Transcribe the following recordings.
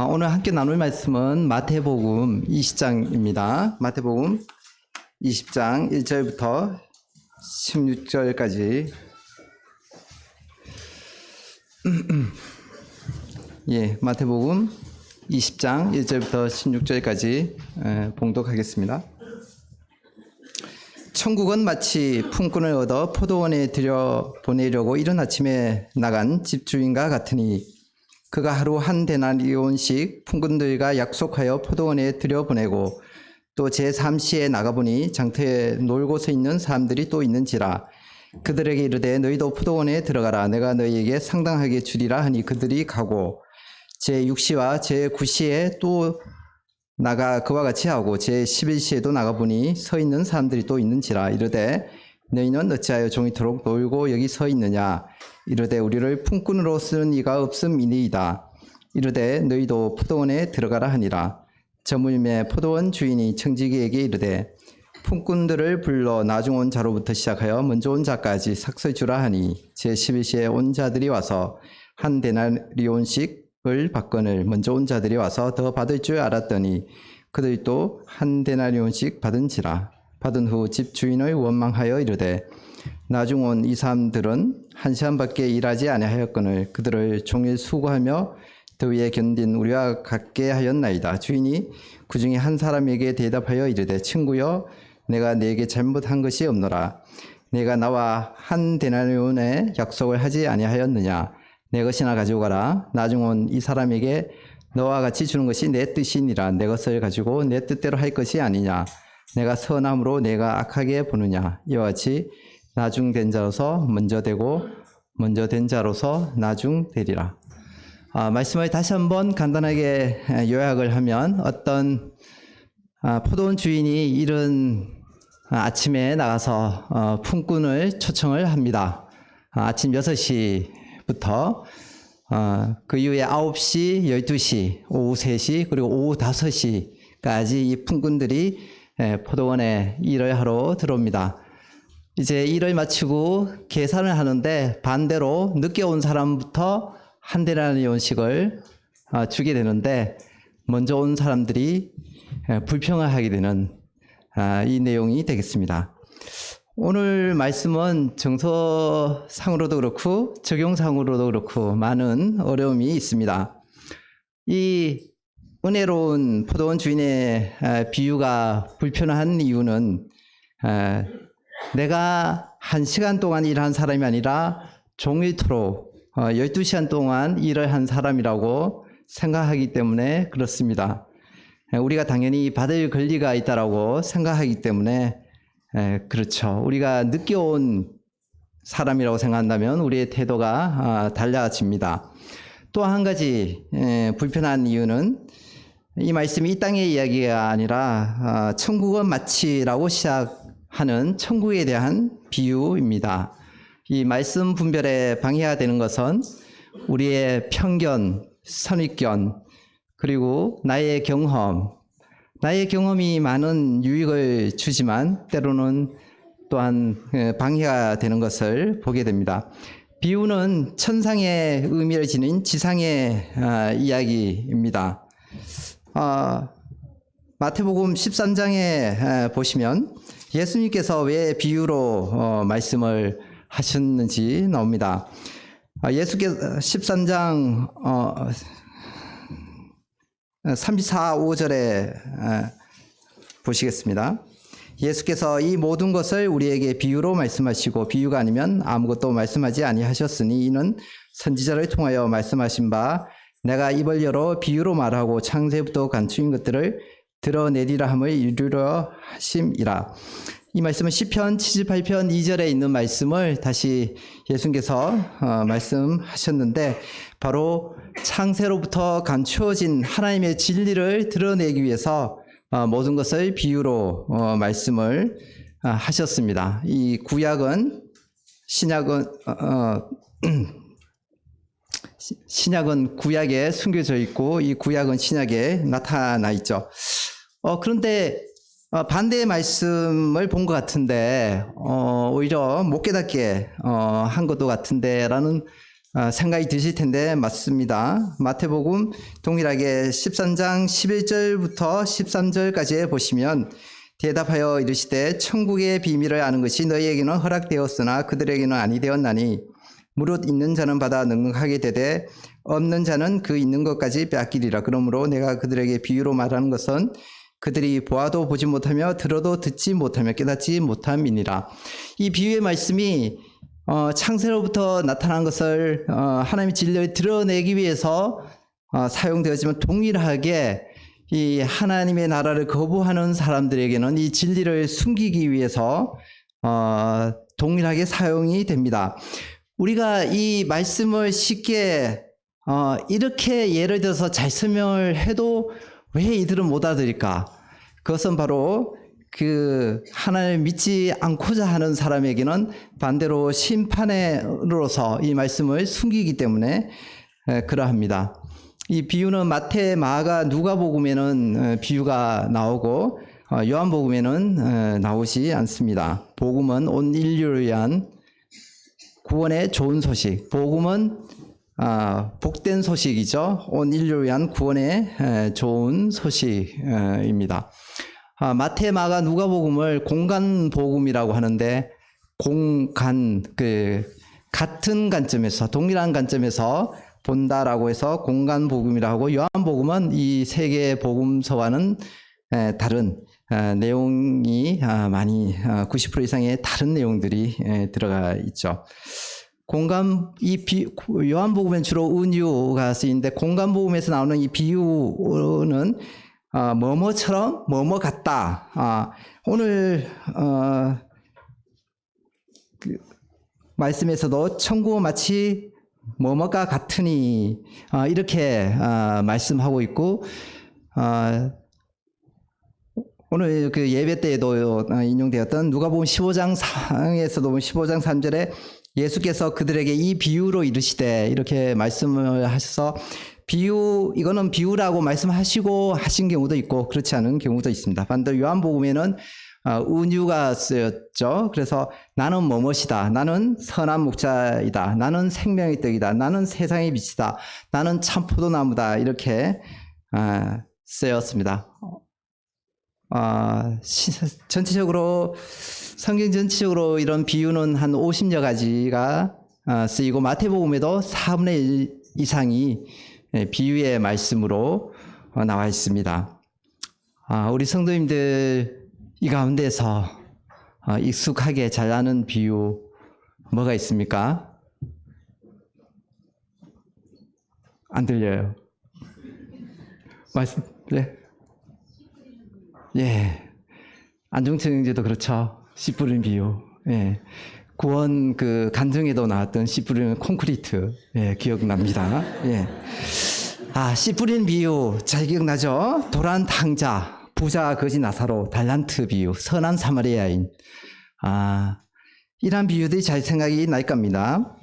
오늘 함께 나눌 말씀은 마태복음 20장입니다. 마태복음 20장 1절부터 16절까지 마태복음 20장 1절부터 16절까지 봉독하겠습니다. 천국은 마치 품꾼을 얻어 포도원에 들여보내려고 이른 아침에 나간 집주인과 같으니 그가 하루 한 데나리온씩 품꾼들과 약속하여 포도원에 들여보내고 또 제3시에 나가보니 장터에 놀고 서 있는 사람들이 또 있는지라. 그들에게 이르되 너희도 포도원에 들어가라. 내가 너희에게 상당하게 주리라 하니 그들이 가고 제6시와 제9시에 또 나가 그와 같이 하고 제11시에도 나가보니 서 있는 사람들이 또 있는지라. 이르되 너희는 어찌하여 종이토록 놀고 여기 서 있느냐. 이르되 우리를 품꾼으로 쓰는 이가 없음이니이다. 이르되 너희도 포도원에 들어가라 하니라. 저물매 포도원 주인이 청지기에게 이르되 품꾼들을 불러 나중 온 자로부터 시작하여 먼저 온 자까지 삭설 주라 하니 제11시에 온 자들이 와서 한 데나리온씩을 받거늘 먼저 온 자들이 와서 더 받을 줄 알았더니 그들도 한 데나리온씩 받은지라. 받은 후 집주인을 원망하여 이르되 나중 온 이 사람들은 한 시간밖에 일하지 아니하였거늘 그들을 종일 수고하며 더위에 견딘 우리와 같게 하였나이다. 주인이 그 중에 한 사람에게 대답하여 이르되 친구여 내가 네게 잘못한 것이 없노라. 내가 나와 한 데나리온의 약속을 하지 아니하였느냐. 내 것이나 가지고 가라. 나중 온 이 사람에게 너와 같이 주는 것이 내 뜻이니라. 내 것을 가지고 내 뜻대로 할 것이 아니냐. 내가 선함으로 내가 악하게 보느냐. 이와 같이 나중된 자로서 먼저 되고 먼저 된 자로서 나중되리라. 말씀을 다시 한번 간단하게 요약을 하면 어떤 포도원 주인이 이른 아침에 나가서 품꾼을 초청을 합니다. 아침 6시부터 그 이후에 9시, 12시, 오후 3시 그리고 오후 5시까지 이 품꾼들이 포도원에 일을 하러 들어옵니다. 이제 일을 마치고 계산을 하는데 반대로 늦게 온 사람부터 한 데나리온씩을 주게 되는데 먼저 온 사람들이 불평을 하게 되는 이 내용이 되겠습니다. 오늘 말씀은 정서상으로도 그렇고 적용상으로도 그렇고 많은 어려움이 있습니다. 이 은혜로운 포도원 주인의 비유가 불편한 이유는 내가 1시간 동안 일한 사람이 아니라 종일토록 12시간 동안 일을 한 사람이라고 생각하기 때문에 그렇습니다. 우리가 당연히 받을 권리가 있다라고 생각하기 때문에 그렇죠. 우리가 늦게 온 사람이라고 생각한다면 우리의 태도가 달라집니다. 또 한 가지 불편한 이유는 이 말씀이 이 땅의 이야기가 아니라 천국은 마치라고 시작하는 천국에 대한 비유입니다. 이 말씀 분별에 방해가 되는 것은 우리의 편견, 선입견, 그리고 나의 경험이 많은 유익을 주지만 때로는 또한 방해가 되는 것을 보게 됩니다. 비유는 천상의 의미를 지닌 지상의 이야기입니다. 마태복음 13장에 보시면 예수님께서 왜 비유로 말씀을 하셨는지 나옵니다. 예수께서 13장 34, 5절에 보시겠습니다. 예수께서 이 모든 것을 우리에게 비유로 말씀하시고 비유가 아니면 아무것도 말씀하지 아니하셨으니 이는 선지자를 통하여 말씀하신 바 내가 입을 열어 비유로 말하고 창세부터 감추인 것들을 드러내리라 함을 이루려 하심이라. 이 말씀은 시편 78편 2절에 있는 말씀을 다시 예수님께서 말씀하셨는데 바로 창세로부터 감추어진 하나님의 진리를 드러내기 위해서 모든 것을 비유로 말씀을 하셨습니다. 이 구약은 신약은 구약에 숨겨져 있고 이 구약은 신약에 나타나 있죠. 그런데 반대의 말씀을 본 것 같은데 오히려 못 깨닫게 한 것도 같은데라는 생각이 드실 텐데 맞습니다. 마태복음 동일하게 13장 11절부터 13절까지 보시면 대답하여 이르시되 천국의 비밀을 아는 것이 너희에게는 허락되었으나 그들에게는 아니 되었나니 무릇 있는 자는 받아 넉넉하게 되되 없는 자는 그 있는 것까지 빼앗기리라. 그러므로 내가 그들에게 비유로 말하는 것은 그들이 보아도 보지 못하며 들어도 듣지 못하며 깨닫지 못함이니라. 이 비유의 말씀이 창세로부터 나타난 것을 하나님의 진리를 드러내기 위해서 사용되었지만 동일하게 이 하나님의 나라를 거부하는 사람들에게는 이 진리를 숨기기 위해서 동일하게 사용이 됩니다. 우리가 이 말씀을 쉽게 이렇게 예를 들어서 잘 설명을 해도 왜 이들은 못 알아들을까? 그것은 바로 그 하나님을 믿지 않고자 하는 사람에게는 반대로 심판으로서 이 말씀을 숨기기 때문에 그러합니다. 이 비유는 마태, 마가, 누가복음에는 비유가 나오고 요한복음에는 나오지 않습니다. 복음은 온 인류를 위한 구원의 좋은 소식, 복음은 복된 소식이죠. 온 인류를 위한 구원의 좋은 소식입니다. 마태, 마가, 누가복음을 공간복음이라고 하는데 같은 관점에서 동일한 관점에서 본다라고 해서 공간복음이라고 하고 요한복음은 이 세 개의 복음서와는 다른 내용이 많이 90% 이상의 다른 내용들이 들어가 있죠. 요한복음엔 주로 은유가 쓰이는데 공간복음에서 나오는 이 비유는 뭐뭐처럼 뭐뭐 같다. 오늘 말씀에서도 천국은 마치 뭐뭐가 같으니 이렇게 말씀하고 있고 오늘 그 예배 때에도 인용되었던 누가복음 15장에서도 15장 3절에 예수께서 그들에게 이 비유로 이르시되 이렇게 말씀을 하셔서 이거는 비유라고 말씀하시고 하신 경우도 있고 그렇지 않은 경우도 있습니다. 반대로 요한복음에는 은유가 쓰였죠. 그래서 나는 뭐뭇이다. 나는 선한 목자이다. 나는 생명의 떡이다. 나는 세상의 빛이다. 나는 참 포도나무다. 이렇게 쓰였습니다. 전체적으로 성경 전체적으로 이런 비유는 한 50여 가지가 쓰이고 마태복음에도 4분의 1 이상이 비유의 말씀으로 나와 있습니다. 우리 성도님들 이 가운데서 익숙하게 잘 아는 비유 뭐가 있습니까? 안 들려요. 말씀, 네. 예. 안중천형제도 그렇죠. 씨 뿌리는 비유. 예. 구원 간증에도 나왔던 씨 뿌리는 콘크리트. 예, 기억납니다. 예. 씨 뿌리는 비유. 잘 기억나죠? 도란 탕자, 부자 거지 나사로, 달란트 비유, 선한 사마리아인. 이런 비유들이 잘 생각이 날 겁니다.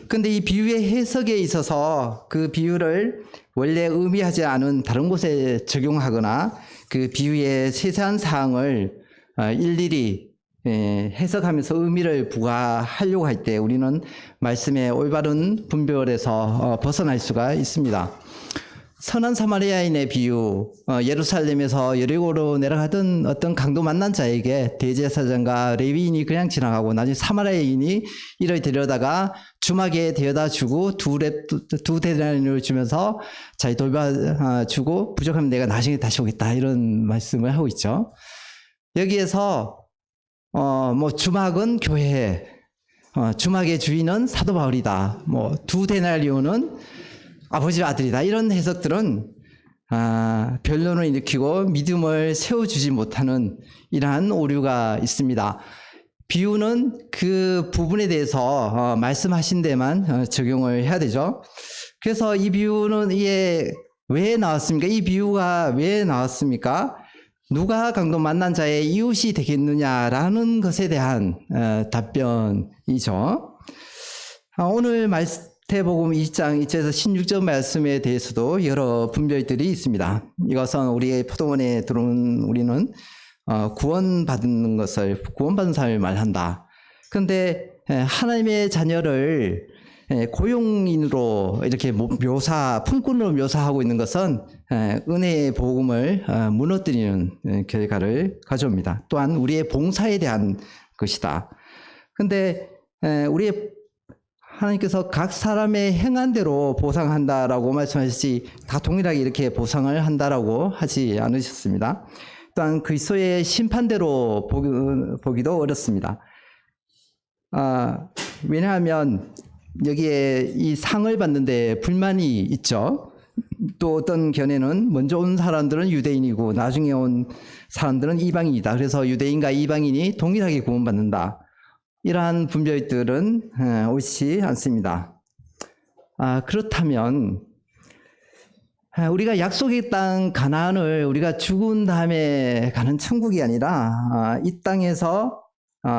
근데 이 비유의 해석에 있어서 그 비유를 원래 의미하지 않은 다른 곳에 적용하거나 그 비유의 세세한 사항을 일일이 해석하면서 의미를 부과하려고 할 때 우리는 말씀의 올바른 분별에서 벗어날 수가 있습니다. 선한 사마리아인의 비유, 예루살렘에서 여리고로 내려가던 어떤 강도 만난 자에게 대제사장과 레위인이 그냥 지나가고 나중에 사마리아인이 이를 데려다가 주막에 데려다 주고 두 데나리온을 주면서 자기 돌봐주고 부족하면 내가 나중에 다시 오겠다 이런 말씀을 하고 있죠. 여기에서 주막은 교회, 주막의 주인은 사도 바울이다. 두 데나리온은 아버지와 아들이다. 이런 해석들은 변론을 일으키고 믿음을 세워주지 못하는 이러한 오류가 있습니다. 비유는 그 부분에 대해서 말씀하신 데만 적용을 해야 되죠. 그래서 이 비유는 이게 왜 나왔습니까? 이 비유가 왜 나왔습니까? 누가 강도 만난 자의 이웃이 되겠느냐라는 것에 대한 답변이죠. 오늘 마태복음 20장 1절에서 16절 말씀에 대해서도 여러 분별들이 있습니다. 이것은 우리의 포도원에 들어온 우리는 구원받은 사람을 말한다. 그런데 하나님의 자녀를 고용인으로 이렇게 품꾼으로 묘사하고 있는 것은 은혜의 복음을 무너뜨리는 결과를 가져옵니다. 또한 우리의 봉사에 대한 것이다. 그런데 하나님께서 각 사람의 행한 대로 보상한다라고 말씀하셨지 다 동일하게 이렇게 보상을 한다라고 하지 않으셨습니다. 또한 그리스도의 심판대로 보기도 어렵습니다. 왜냐하면 여기에 이 상을 받는데 불만이 있죠. 또 어떤 견해는 먼저 온 사람들은 유대인이고 나중에 온 사람들은 이방인이다. 그래서 유대인과 이방인이 동일하게 구원받는다. 이러한 분별들은 옳지 않습니다. 그렇다면 우리가 약속의 땅 가나안을 우리가 죽은 다음에 가는 천국이 아니라 이 땅에서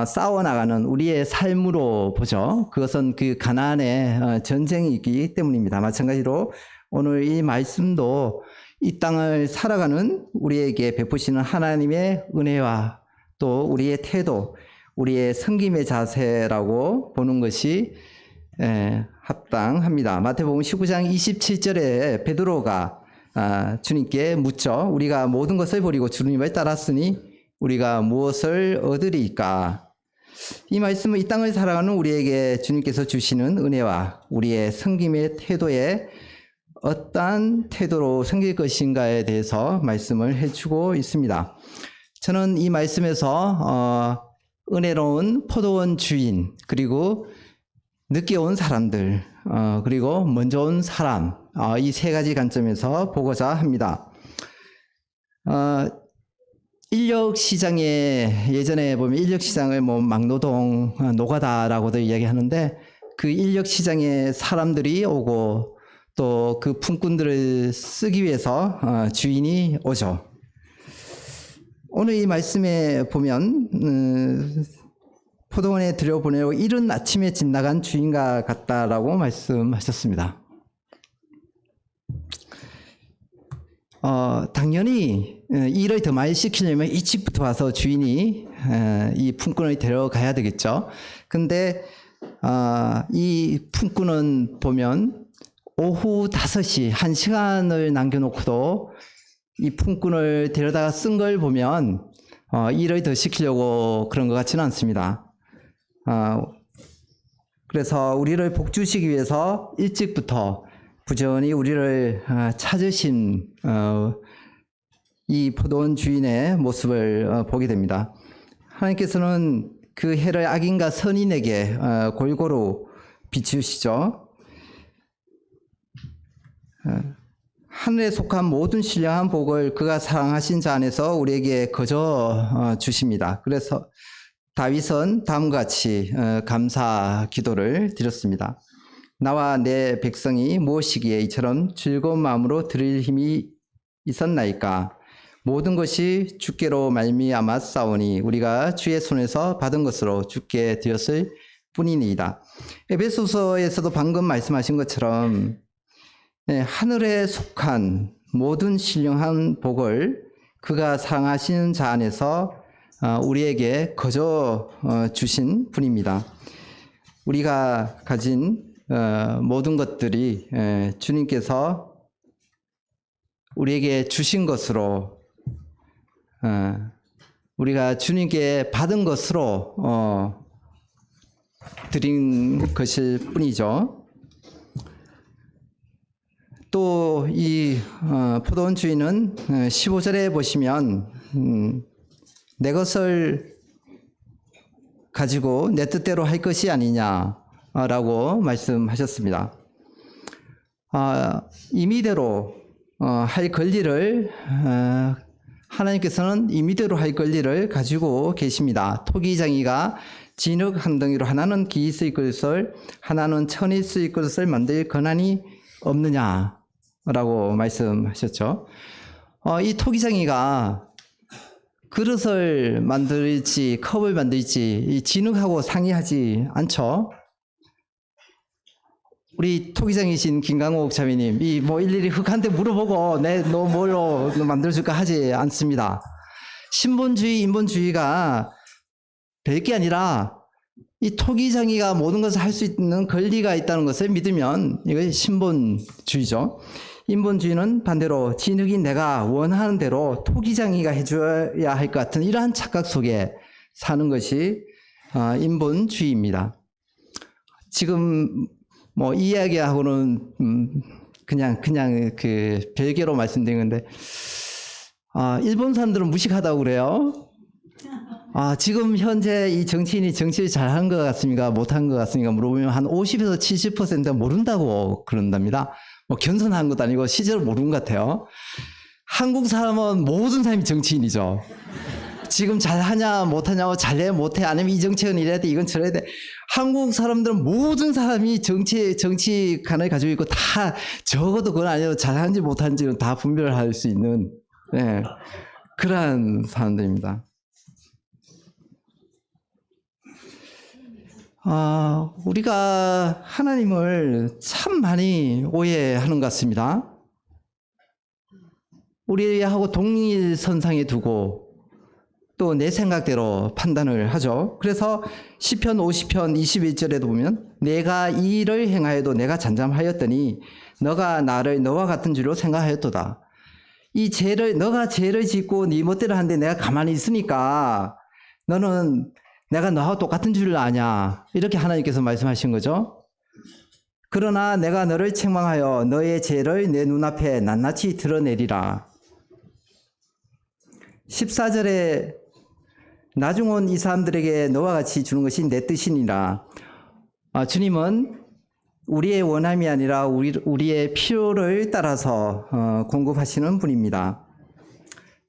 싸워나가는 우리의 삶으로 보죠. 그것은 그 가나안의 전쟁이기 때문입니다. 마찬가지로 오늘 이 말씀도 이 땅을 살아가는 우리에게 베푸시는 하나님의 은혜와 또 우리의 태도, 우리의 섬김의 자세라고 보는 것이 합당합니다. 마태복음 19장 27절에 베드로가 주님께 묻죠. 우리가 모든 것을 버리고 주님을 따랐으니 우리가 무엇을 얻으리까? 이 말씀은 이 땅을 살아가는 우리에게 주님께서 주시는 은혜와 우리의 섬김의 태도에 어떠한 태도로 섬길 것인가에 대해서 말씀을 해주고 있습니다. 저는 이 말씀에서 은혜로운 포도원 주인, 그리고 늦게 온 사람들, 그리고 먼저 온 사람, 이 세 가지 관점에서 보고자 합니다. 인력시장에 예전에 보면 인력시장을 막노동, 노가다라고도 이야기하는데 그 인력시장에 사람들이 오고 또 그 품꾼들을 쓰기 위해서 주인이 오죠. 오늘 이 말씀에 보면 포도원에 들여보내고 이른 아침에 집 나간 주인과 같다라고 말씀하셨습니다. 당연히 일을 더 많이 시키려면 일찍부터 와서 주인이 이 품꾼을 데려가야 되겠죠. 근데 이 품꾼은 보면 오후 5시 1시간을 남겨놓고도 이 품꾼을 데려다가 쓴 걸 보면 일을 더 시키려고 그런 것 같지는 않습니다. 그래서 우리를 복주시기 위해서 일찍부터 부지런히 우리를 찾으신 이 포도원 주인의 모습을 보게 됩니다. 하나님께서는 그 해를 악인과 선인에게 골고루 비추시죠. 하늘에 속한 모든 신령한 복을 그가 사랑하신 자 안에서 우리에게 거저 주십니다. 그래서 다윗은 다음과 같이 감사 기도를 드렸습니다. 나와 내 백성이 무엇이기에 이처럼 즐거운 마음으로 드릴 힘이 있었나이까? 모든 것이 주께로 말미암아 싸우니 우리가 주의 손에서 받은 것으로 주께 드렸을 뿐이니이다. 에베소서에서도 방금 말씀하신 것처럼 하늘에 속한 모든 신령한 복을 그가 사랑하시는 자 안에서 우리에게 거저 주신 분입니다. 우리가 가진 모든 것들이 주님께서 우리에게 주신 것으로 우리가 주님께 받은 것으로 드린 것일 뿐이죠. 또 이 포도원 주인은 15절에 보시면 내 것을 가지고 내 뜻대로 할 것이 아니냐라고 말씀하셨습니다. 임의대로 할 권리를 하나님께서는 임의대로 할 권리를 가지고 계십니다. 토기장이가 진흙 한 덩이로 하나는 기이 쓰일 것을 하나는 천이 쓰일 것을 만들 권한이 없느냐라고 말씀하셨죠. 이 토기장이가 그릇을 만들지 컵을 만들지 이 진흙하고 상의하지 않죠. 우리 토기장이신 김강옥 자매님, 일일이 흙한테 물어보고 너 뭘로 만들어줄까 하지 않습니다. 신본주의, 인본주의가 별게 아니라 이 토기장이가 모든 것을 할 수 있는 권리가 있다는 것을 믿으면 이것이 신본주의죠. 인본주의는 반대로 진흙이 내가 원하는 대로 토기장이가 해줘야 할 것 같은 이러한 착각 속에 사는 것이 인본주의입니다. 지금 뭐 이 이야기하고는 그냥 그 별개로 말씀드린 건데 일본 사람들은 무식하다고 그래요. 지금 현재 이 정치인이 정치를 잘한 것 같습니까? 못한 것 같습니까? 물어보면 한 50에서 70%가 모른다고 그런답니다. 뭐 겸손한 것도 아니고 실제로 모르는 것 같아요. 한국 사람은 모든 사람이 정치인이죠. 지금 잘하냐 못하냐 잘해 못해 아니면 이 정책은 이래야 돼 이건 저래야 돼. 한국 사람들은 모든 사람이 정치관을 가지고 있고 다 적어도 그건 아니어도 잘하는지 못하는지는 다 분별할 수 있는 그러한 사람들입니다. 우리가 하나님을 참 많이 오해하는 것 같습니다. 우리하고 동일선상에 두고 또 내 생각대로 판단을 하죠. 그래서 시편 50편 21절에도 보면 내가 이 일을 행하여도 내가 잠잠하였더니 너가 나를 너와 같은 줄로 생각하였도다. 이 죄를 너가 죄를 짓고 네 멋대로 하는데 내가 가만히 있으니까 너는 내가 너하고 똑같은 줄 아냐 이렇게 하나님께서 말씀하신 거죠. 그러나 내가 너를 책망하여 너의 죄를 내 눈앞에 낱낱이 드러내리라. 14절에 나중 온 이 사람들에게 너와 같이 주는 것이 내 뜻이니라. 주님은 우리의 원함이 아니라 우리의 필요를 따라서 공급하시는 분입니다.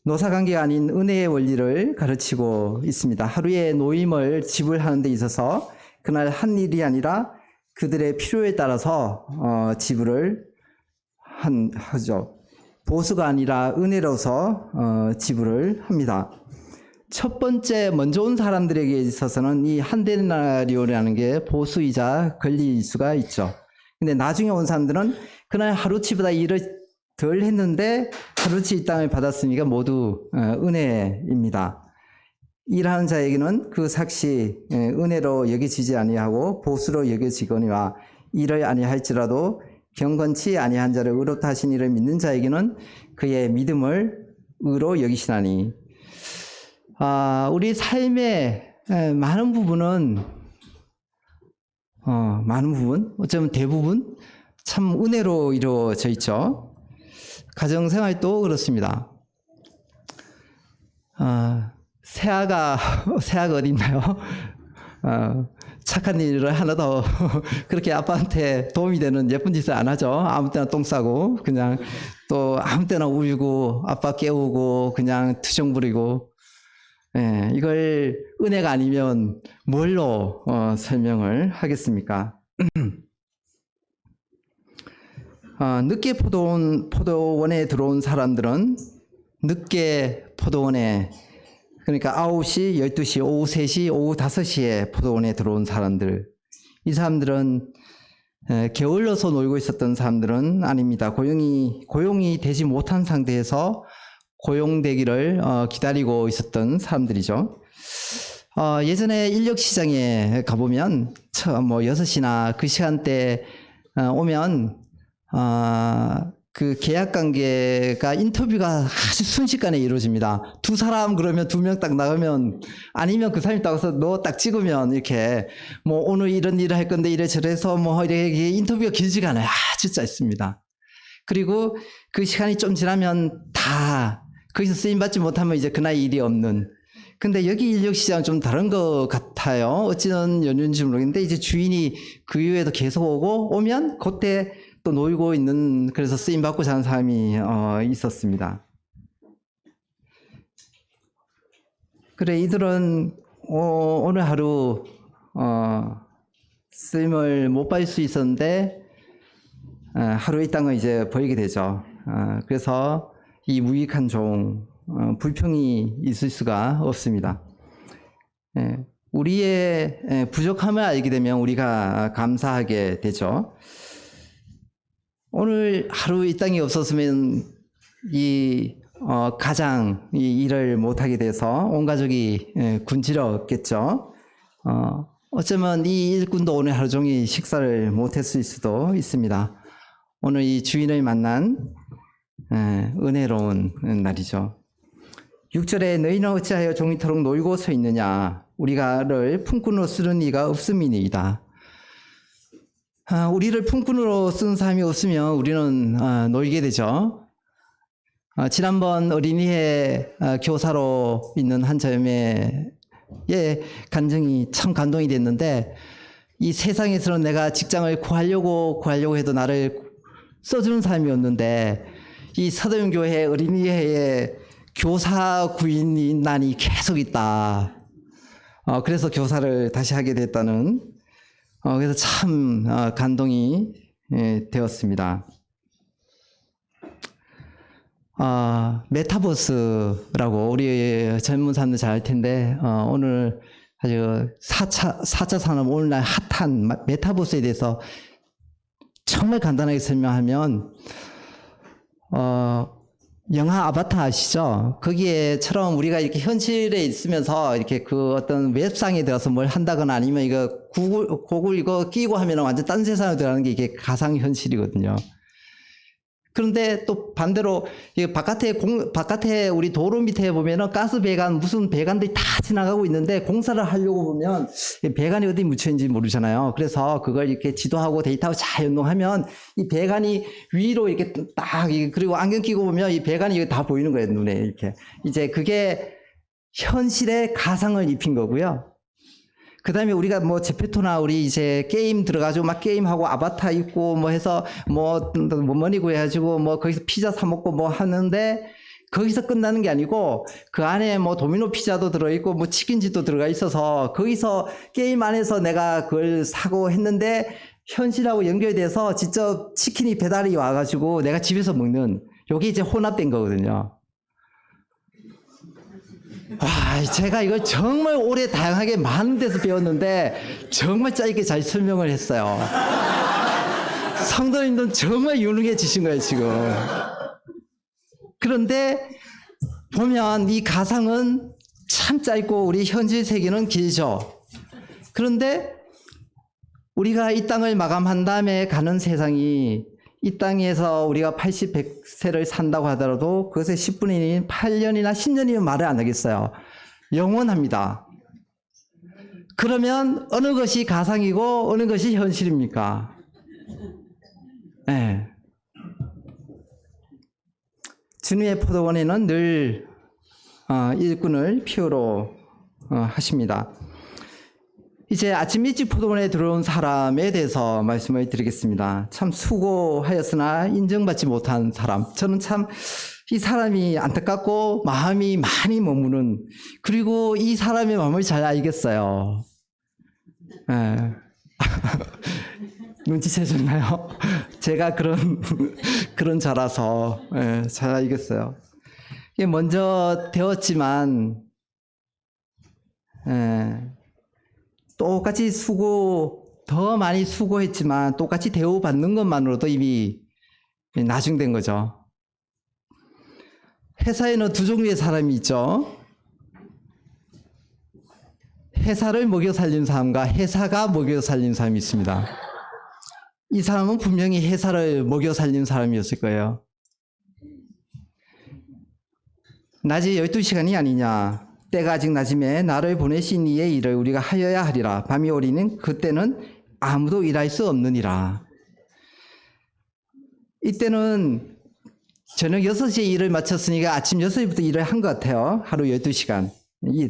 노사관계가 아닌 은혜의 원리를 가르치고 있습니다. 하루의 노임을 지불하는 데 있어서 그날 한 일이 아니라 그들의 필요에 따라서 지불을 하죠. 보수가 아니라 은혜로서 지불을 합니다. 첫 번째 먼저 온 사람들에게 있어서는 이 한 데나리온이라는 게 보수이자 권리일 수가 있죠. 근데 나중에 온 사람들은 그날 하루치보다 일을 덜 했는데 하루치 이 땅을 받았으니까 모두 은혜입니다. 일하는 자에게는 그 삭시 은혜로 여겨지지 아니하고 보수로 여겨지거니와 일을 아니할지라도 경건치 아니한 자를 의롭다 하신 이를 믿는 자에게는 그의 믿음을 의로 여기시나니. 우리 삶의 많은 부분 어쩌면 대부분 참 은혜로 이루어져 있죠. 가정생활도 그렇습니다. 새아가 어디 있나요? 착한 일을 하나 더 그렇게 아빠한테 도움이 되는 예쁜 짓을 안 하죠. 아무 때나 똥 싸고 그냥 또 아무 때나 울고 아빠 깨우고 그냥 투정 부리고 이걸 은혜가 아니면 뭘로 설명을 하겠습니까? 늦게 포도원에 들어온 사람들은 늦게 포도원에 그러니까 9시, 12시, 오후 3시, 오후 5시에 포도원에 들어온 사람들. 이 사람들은 게을러서 놀고 있었던 사람들은 아닙니다. 고용이 되지 못한 상태에서 고용되기를 기다리고 있었던 사람들이죠. 예전에 인력시장에 가보면 6시나 그 시간대 오면 그 계약관계가 인터뷰가 아주 순식간에 이루어집니다. 두 사람 그러면 2명 딱 나가면 아니면 그 사람이 나가서 너 딱 찍으면 이렇게 뭐 오늘 이런 일을 할 건데 이래 저래서 뭐 이렇게 인터뷰가 길지가 않아요. 아주 짧습니다. 그리고 그 시간이 좀 지나면 다 거기서 쓰임받지 못하면 이제 그날 일이 없는. 근데 여기 인력시장은 좀 다른 것 같아요. 어찌는 연륜인지 모르겠는데 이제 주인이 그 이후에도 계속 오면 그때 또 놀고 있는 그래서 쓰임받고 자는 사람이 있었습니다. 그래 이들은 오늘 하루 쓰임을 못 받을 수 있었는데 하루 이 땅을 이제 버리게 되죠. 그래서 이 무익한 종 불평이 있을 수가 없습니다. 우리의 부족함을 알게 되면 우리가 감사하게 되죠. 오늘 하루 이 땅이 없었으면 이 가장 이 일을 못하게 돼서 온 가족이 군지럽겠죠. 어쩌면 이 일꾼도 오늘 하루 종일 식사를 못했을 수도 있습니다. 오늘 이 주인을 만난 은혜로운 날이죠. 6절에 너희는 어찌하여 종이토록 놀고 서 있느냐, 우리가를 품꾼으로 쓰는 이가 없음이니이다. 우리를 품꾼으로 쓴 사람이 없으면 우리는 놀게 되죠. 지난번 어린이회 교사로 있는 한 자매의 간증이 참 감동이 됐는데, 이 세상에서는 내가 직장을 구하려고 해도 나를 써주는 사람이 없는데, 이 서대문교회 어린이회에 교사 구인난이 계속 있다. 그래서 교사를 다시 하게 됐다는, 그래서 참 감동이 되었습니다. 메타버스라고 우리 젊은 사람들 잘 알 텐데, 오늘 아주 4차 산업 오늘날 핫한 메타버스에 대해서 정말 간단하게 설명하면, 영화 아바타 아시죠? 거기에처럼 우리가 이렇게 현실에 있으면서 이렇게 그 어떤 웹상에 들어서 뭘 한다거나 아니면 이거 고글 이거 끼고 하면 완전 딴 세상으로 들어가는 게 이게 가상현실이거든요. 그런데 또 반대로 바깥에 우리 도로 밑에 보면은 가스 배관 무슨 배관들이 다 지나가고 있는데, 공사를 하려고 보면 배관이 어디 묻혀 있는지 모르잖아요. 그래서 그걸 이렇게 지도하고 데이터하고 잘 연동하면 이 배관이 위로 이렇게 딱, 그리고 안경 끼고 보면 이 배관이 다 보이는 거예요, 눈에 이렇게. 이제 그게 현실에 가상을 입힌 거고요. 그 다음에 우리가 뭐 제페토나 우리 이제 게임 들어가지고 막 게임하고 아바타 있고 뭐 해서 뭐 머니 구해가지고 뭐 거기서 피자 사 먹고 뭐 하는데, 거기서 끝나는 게 아니고 그 안에 뭐 도미노 피자도 들어있고 뭐 치킨집도 들어가 있어서 거기서 게임 안에서 내가 그걸 사고 했는데 현실하고 연결돼서 직접 치킨이 배달이 와가지고 내가 집에서 먹는, 요게 이제 혼합된 거거든요. 제가 이걸 정말 오래 다양하게 많은 데서 배웠는데 정말 짧게 잘 설명을 했어요. 성도님들은 정말 유능해지신 거예요, 지금. 그런데 보면 이 가상은 참 짧고 우리 현실 세계는 길죠. 그런데 우리가 이 땅을 마감한 다음에 가는 세상이, 이 땅에서 우리가 80, 100세를 산다고 하더라도 그것의 10분의 1인 8년이나 10년이면 말을 안 하겠어요. 영원합니다. 그러면 어느 것이 가상이고 어느 것이 현실입니까? 네. 주님의 포도원에는 늘 일꾼을 필요로 하십니다. 이제 아침 일찍 포도원에 들어온 사람에 대해서 말씀을 드리겠습니다. 참 수고하였으나 인정받지 못한 사람. 저는 참 이 사람이 안타깝고 마음이 많이 머무는, 그리고 이 사람의 마음을 잘 알겠어요. 눈치채셨나요? 제가 그런 자라서 잘 알겠어요. 이게 먼저 되었지만, 똑같이 더 많이 수고했지만 똑같이 대우받는 것만으로도 이미 나중된 거죠. 회사에는 두 종류의 사람이 있죠. 회사를 먹여 살린 사람과 회사가 먹여 살린 사람이 있습니다. 이 사람은 분명히 회사를 먹여 살린 사람이었을 거예요. 낮이 12시간이 아니냐, 때가 아직 낮음에 나를 보내신 이의 일을 우리가 하여야 하리라. 밤이 오리는 그때는 아무도 일할 수 없느니라. 이때는 저녁 6시에 일을 마쳤으니까 아침 6시부터 일을 한 것 같아요. 하루 12시간.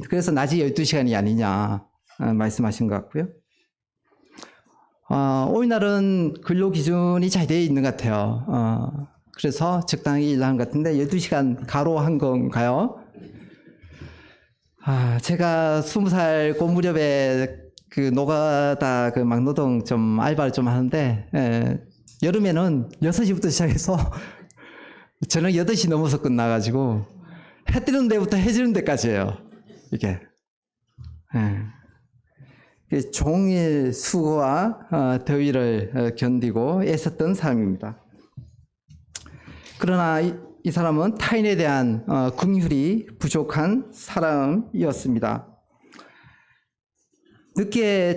그래서 낮이 12시간이 아니냐 말씀하신 것 같고요. 오늘날은 근로기준이 잘 되어 있는 것 같아요. 그래서 적당히 일하는 것 같은데 12시간 가로한 건가요? 제가 20살 그 무렵에 그 노가다 그 막노동 좀 알바를 좀 하는데, 여름에는 6시부터 시작해서 저녁 8시 넘어서 끝나가지고 해 뜨는 데부터 해 지는 데까지예요. 이게. 종일 수고와 더위를 견디고 애썼던 사람입니다. 그러나 이 사람은 타인에 대한 긍휼이 부족한 사람이었습니다.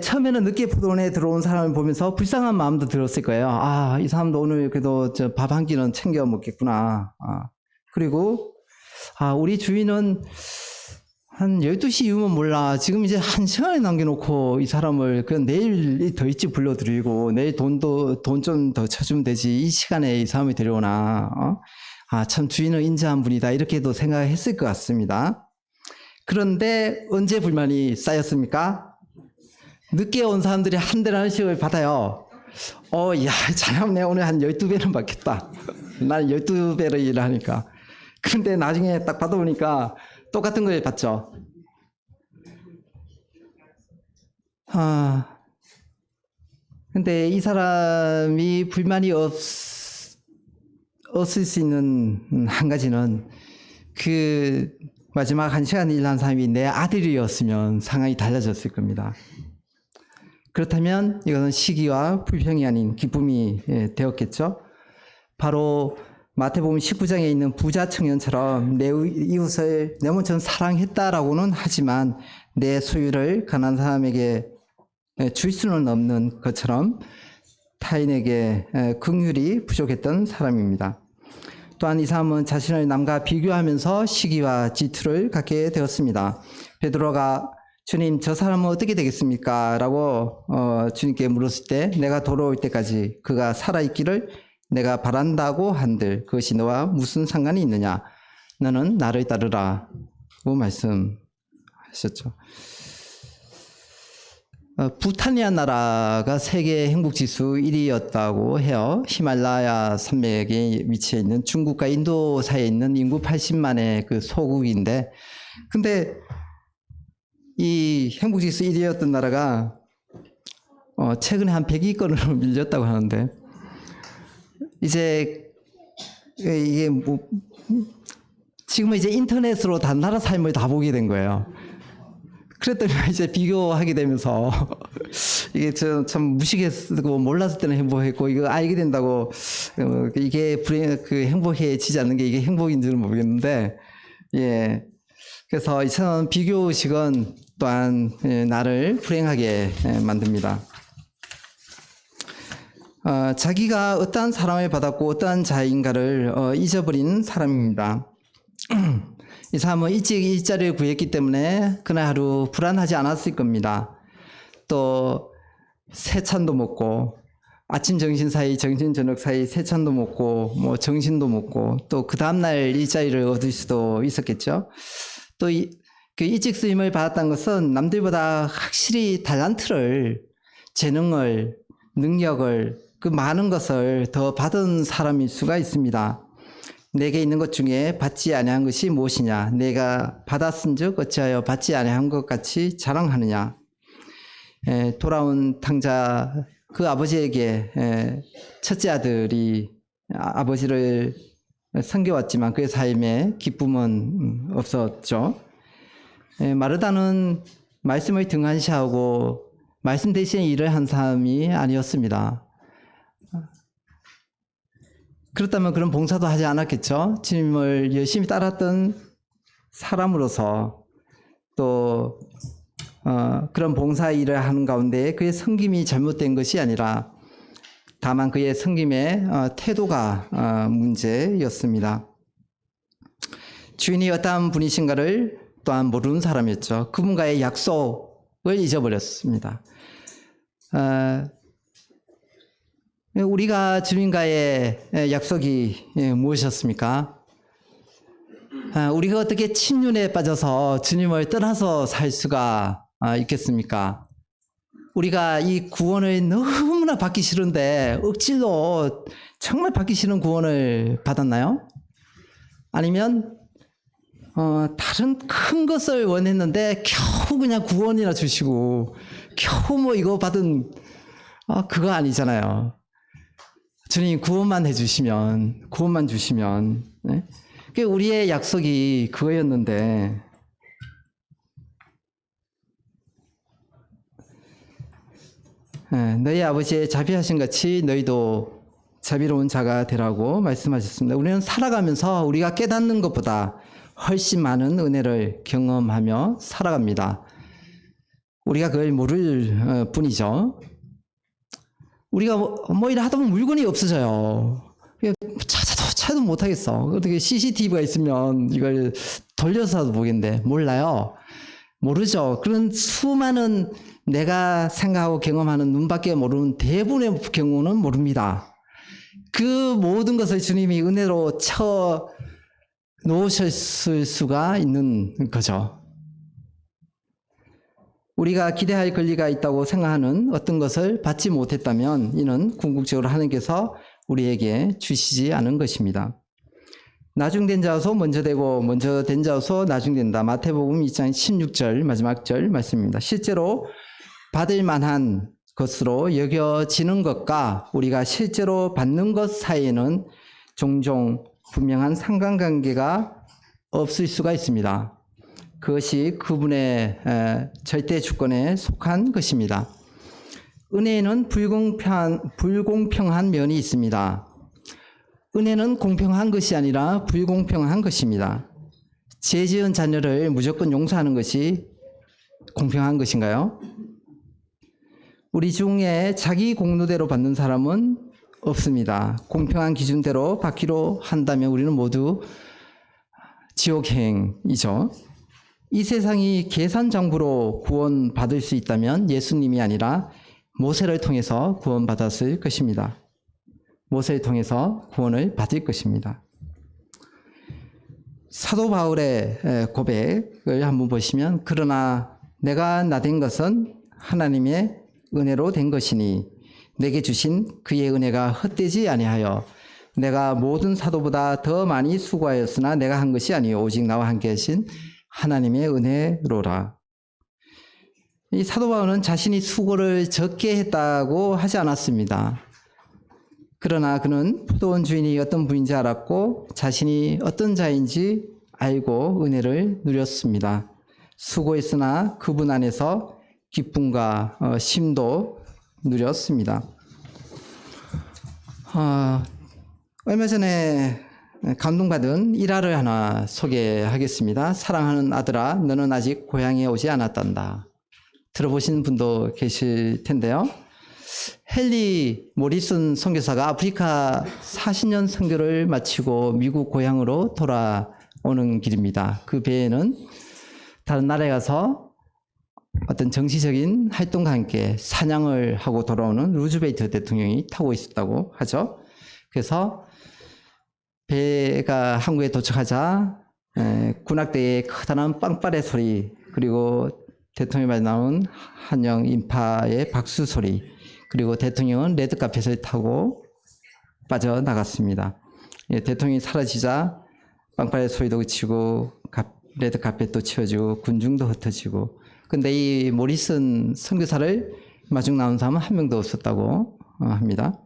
처음에는 늦게 포도원에 들어온 사람을 보면서 불쌍한 마음도 들었을 거예요. 아, 이 사람도 오늘 그래도 밥 한 끼는 챙겨 먹겠구나. 그리고, 우리 주인은 한 12시 이후면 몰라. 지금 이제 1시간에 남겨놓고 이 사람을 내일 더 일찍 불러드리고 내일 돈 좀 더 쳐주면 되지. 이 시간에 이 사람을 데려오나. 참 주인은 인자한 분이다. 이렇게도 생각했을 것 같습니다. 그런데 언제 불만이 쌓였습니까? 늦게 온 사람들이 한 대나리씩을 받아요. 야, 자네하면 내가 오늘 한 12배는 받겠다. 나는 12배를 일을 하니까. 그런데 나중에 딱 받아보니까 똑같은 걸 받죠. 근데 이 사람이 불만이 없을 수 있는 한 가지는 그 마지막 1시간 일한 사람이 내 아들이었으면 상황이 달라졌을 겁니다. 그렇다면 이것은 시기와 불평이 아닌 기쁨이 되었겠죠. 바로 마태복음 19장에 있는 부자 청년처럼 내 이웃을 내 몸처럼 사랑했다라고는 하지만 내 소유를 가난한 사람에게 줄 수는 없는 것처럼 타인에게 긍휼이 부족했던 사람입니다. 또한 이 사람은 자신을 남과 비교하면서 시기와 질투를 갖게 되었습니다. 베드로가 주님, 저 사람은 어떻게 되겠습니까? 라고 주님께 물었을 때 내가 돌아올 때까지 그가 살아있기를 내가 바란다고 한들 그것이 너와 무슨 상관이 있느냐? 너는 나를 따르라 고 말씀하셨죠. 부타니아 나라가 세계 행복지수 1위였다고 해요. 히말라야 산맥에 위치해 있는 중국과 인도 사이에 있는 인구 80만의 그 소국인데, 근데 이 행복지수 1위였던 나라가 최근에 한 100위권으로 밀렸다고 하는데, 이제 이게 지금은 이제 인터넷으로 다 나라 삶을 다 보게 된 거예요. 그랬더니 이제 비교하게 되면서 이게 참 무식했고 몰랐을 때는 행복했고 이거 알게 된다고 이게 행복해지지 않는 게 이게 행복인지는 모르겠는데, 예. 그래서 이처럼 비교의식은 또한 나를 불행하게 만듭니다. 자기가 어떠한 사랑을 받았고 어떠한 자인가를 잊어버린 사람입니다. 이 사람은 일찍 일자리를 구했기 때문에 그날 하루 불안하지 않았을 겁니다. 또 세찬도 먹고 아침 점심 사이 점심 저녁 사이 세찬도 먹고 뭐 정신도 먹고 또 그 다음날 일자리를 얻을 수도 있었겠죠. 또 그 일찍 쓰임을 받았다는 것은 남들보다 확실히 달란트를, 재능을, 능력을, 그 많은 것을 더 받은 사람일 수가 있습니다. 내게 있는 것 중에 받지 아니한 것이 무엇이냐? 내가 받았은즉 어찌하여 받지 아니한 것 같이 자랑하느냐? 돌아온 탕자 그 아버지에게 첫째 아들이 아버지를 섬겨왔지만 그의 삶에 기쁨은 없었죠. 마르다는 말씀을 등한시하고 말씀 대신에 일을 한 사람이 아니었습니다. 그렇다면 그런 봉사도 하지 않았겠죠. 주님을 열심히 따랐던 사람으로서 또 그런 봉사 일을 하는 가운데 그의 섬김이 잘못된 것이 아니라 다만 그의 섬김의 태도가 문제였습니다. 주인이 어떠한 분이신가를 또한 모르는 사람이었죠. 그분과의 약속을 잊어버렸습니다. 우리가 주님과의 약속이 무엇이었습니까? 우리가 어떻게 침륜에 빠져서 주님을 떠나서 살 수가 있겠습니까? 우리가 이 구원을 너무나 받기 싫은데 억지로 정말 받기 싫은 구원을 받았나요? 아니면 다른 큰 것을 원했는데 겨우 그냥 구원이나 주시고 겨우 뭐 이거 받은 그거 아니잖아요. 주님 구원만 해주시면, 구원만 주시면, 네? 우리의 약속이 그거였는데, 너희 아버지의 자비하신 같이 너희도 자비로운 자가 되라고 말씀하셨습니다. 우리는 살아가면서 우리가 깨닫는 것보다 훨씬 많은 은혜를 경험하며 살아갑니다. 우리가 그걸 모를 뿐이죠. 우리가 뭐 이래 하다 보면 물건이 없어져요. 찾아도 못하겠어. 어떻게 CCTV가 있으면 이걸 돌려서도 보겠는데 몰라요. 모르죠. 그런 수많은 내가 생각하고 경험하는 눈밖에 모르는 대부분의 경우는 모릅니다. 그 모든 것을 주님이 은혜로 쳐 놓으셨을 수가 있는 거죠. 우리가 기대할 권리가 있다고 생각하는 어떤 것을 받지 못했다면 이는 궁극적으로 하나님께서 우리에게 주시지 않은 것입니다. 나중된 자로서 먼저 되고 먼저 된 자로서 나중된다. 마태복음 2장 16절 마지막 절 말씀입니다. 실제로 받을 만한 것으로 여겨지는 것과 우리가 실제로 받는 것 사이에는 종종 분명한 상관관계가 없을 수가 있습니다. 그것이 그분의 절대 주권에 속한 것입니다. 은혜에는 불공평한 면이 있습니다. 은혜는 공평한 것이 아니라 불공평한 것입니다. 죄 지은 자녀를 무조건 용서하는 것이 공평한 것인가요? 우리 중에 자기 공로대로 받는 사람은 없습니다. 공평한 기준대로 받기로 한다면 우리는 모두 지옥행이죠. 이 세상이 계산장부로 구원받을 수 있다면 예수님이 아니라 모세를 통해서 구원받았을 것입니다. 모세를 통해서 구원을 받을 것입니다. 사도 바울의 고백을 한번 보시면 그러나 내가 나된 것은 하나님의 은혜로 된 것이니 내게 주신 그의 은혜가 헛되지 아니하여 내가 모든 사도보다 더 많이 수고하였으나 내가 한 것이 아니요 오직 나와 함께 하신 하나님의 은혜로라. 이 사도 바울은 자신이 수고를 적게 했다고 하지 않았습니다. 그러나 그는 포도원 주인이 어떤 분인지 알았고 자신이 어떤 자인지 알고 은혜를 누렸습니다. 수고했으나 그분 안에서 기쁨과 쉼도 누렸습니다. 얼마 전에 감동받은 일화를 하나 소개하겠습니다. 사랑하는 아들아, 너는 아직 고향에 오지 않았단다. 들어보신 분도 계실 텐데요. 헨리 모리슨 선교사가 아프리카 40년 선교를 마치고 미국 고향으로 돌아오는 길입니다. 그 배에는 다른 나라에 가서 어떤 정치적인 활동과 함께 사냥을 하고 돌아오는 루즈벨트 대통령이 타고 있었다고 하죠. 그래서 배가 한국에 도착하자 군악대의 커다란 빵빠레 소리, 그리고 대통령이 말 나온 한영 인파의 박수 소리, 그리고 대통령은 레드카펫을 타고 빠져나갔습니다. 대통령이 사라지자 빵빠레 소리도 그치고 레드카펫도 치워지고 군중도 흩어지고, 근데 이 모리슨 선교사를 마중 나온 사람은 한 명도 없었다고 합니다.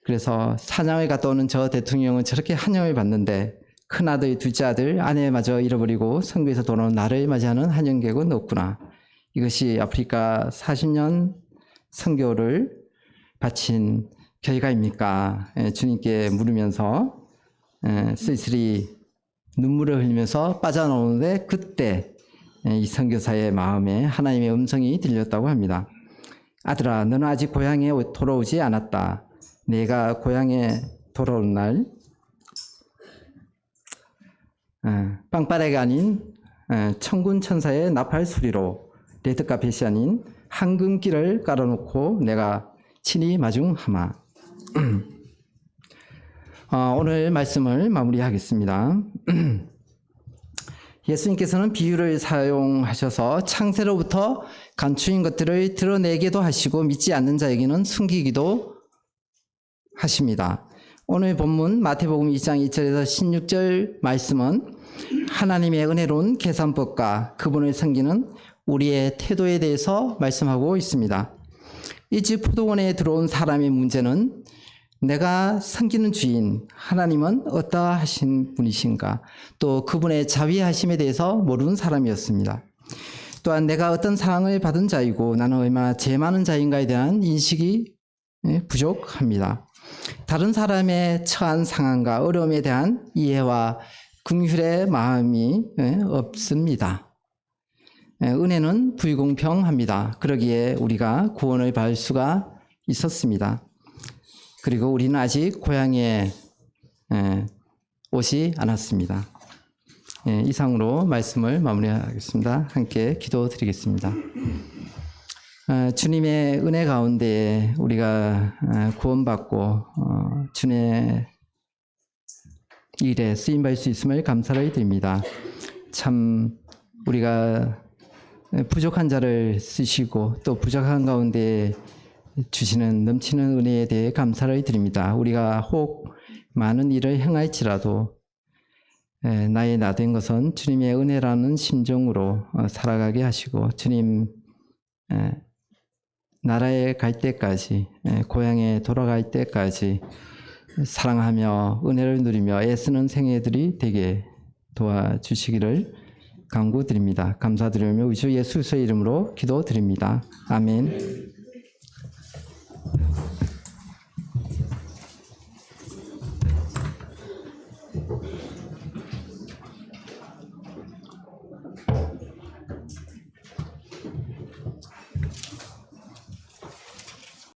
그래서 사냥을 갔다 오는 저 대통령은 저렇게 환영을 받는데 큰아들, 둘째 아들, 아내마저 잃어버리고 선교에서 돌아온 나를 맞이하는 환영객은 없구나. 이것이 아프리카 40년 선교를 바친 결과입니까? 주님께 물으면서 쓸쓸히 눈물을 흘리면서 빠져나오는데 그때 이 선교사의 마음에 하나님의 음성이 들렸다고 합니다. 아들아, 너는 아직 고향에 돌아오지 않았다. 내가 고향에 돌아온 날 빵빠레가 아닌 천군 천사의 나팔 소리로 레드카펫이 아닌 황금길을 깔아놓고 내가 친히 마중하마. 오늘 말씀을 마무리하겠습니다. 예수님께서는 비유를 사용하셔서 창세로부터 감추인 것들을 드러내기도 하시고 믿지 않는 자에게는 숨기기도 하십니다. 오늘 본문 마태복음 2장 2절에서 16절 말씀은 하나님의 은혜로운 계산법과 그분을 섬기는 우리의 태도에 대해서 말씀하고 있습니다. 이 집 포도원에 들어온 사람의 문제는 내가 섬기는 주인 하나님은 어떠하신 분이신가, 또 그분의 자비하심에 대해서 모르는 사람이었습니다. 또한 내가 어떤 사랑을 받은 자이고 나는 얼마나 죄 많은 자인가에 대한 인식이 부족합니다. 다른 사람의 처한 상황과 어려움에 대한 이해와 긍휼의 마음이 없습니다. 은혜는 불공평합니다. 그러기에 우리가 구원을 받을 수가 있었습니다. 그리고 우리는 아직 고향에 오지 않았습니다. 이상으로 말씀을 마무리하겠습니다. 함께 기도드리겠습니다. 주님의 은혜 가운데 우리가 구원받고 주님의 일에 쓰임받을 수 있음을 감사를 드립니다. 참 우리가 부족한 자를 쓰시고 또 부족한 가운데 주시는 넘치는 은혜에 대해 감사를 드립니다. 우리가 혹 많은 일을 행할지라도 나의 나된 것은 주님의 은혜라는 심정으로 살아가게 하시고 주님 나라에 갈 때까지 고향에 돌아갈 때까지 사랑하며 은혜를 누리며 애쓰는 생애들이 되게 도와주시기를 간구드립니다. 감사드리며 우리 주 예수 그리스도의 이름으로 기도드립니다. 아멘.